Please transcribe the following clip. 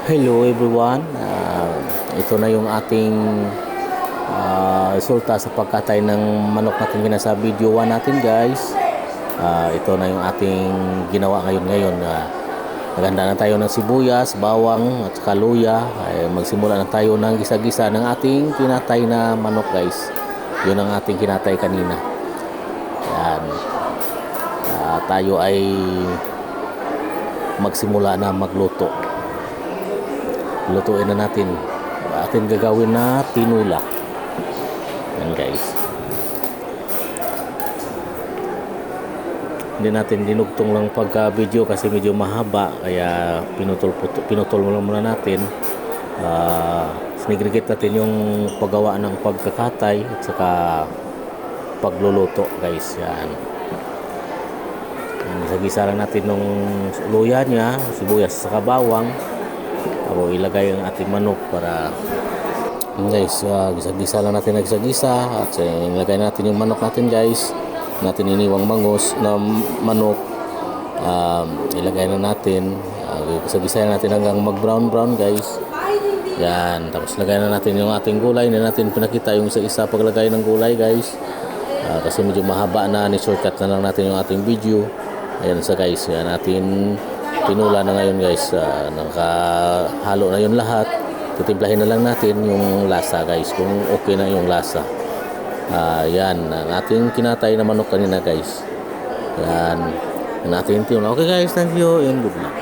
Hello everyone, ito na yung ating resulta sa pagkatay ng manok natin sa video 1 natin guys. Ito na yung ating ginawa ngayon. Naghanda na tayo ng sibuyas, bawang at saka luya. Magsimula na tayo ng gisa-gisa ng ating kinatay na manok guys. Yun ang ating kinatay kanina. Yan. Tayo ay magsimula na magluto. Lutuin na natin. Atin gagawin na tinula. Yan guys. Hindi natin dinugtong lang pagka-video kasi medyo mahaba, kaya pinutol muna natin. Sinigregate natin yung paggawa ng pagkakatay at saka pagluluto guys. Yan. Gisa-gisa lang natin nung luya niya, sibuyas at saka bawang. Ako ilagay ang ating manok para guys, gisa-gisa lang natin at ilagay natin yung manok natin guys. Natin iniwang mangos na manok, ilagay na natin, gisa-gisa natin hanggang mag-brown guys. Yan, tapos lagay na natin yung ating gulay. Hindi natin pinakita yung isa paglagay ng gulay guys, kasi medyo mahaba na, ni-shortcut na lang natin yung ating video. Ayan sa guys, yan natin tinula na ngayon guys. Nakahalo na yun lahat. Titimplahin na lang natin yung lasa guys, kung okay na yung lasa. Yan ang ating kinatay na manok kanina guys. Yan ang ating tinula. Okay guys, thank you and good luck.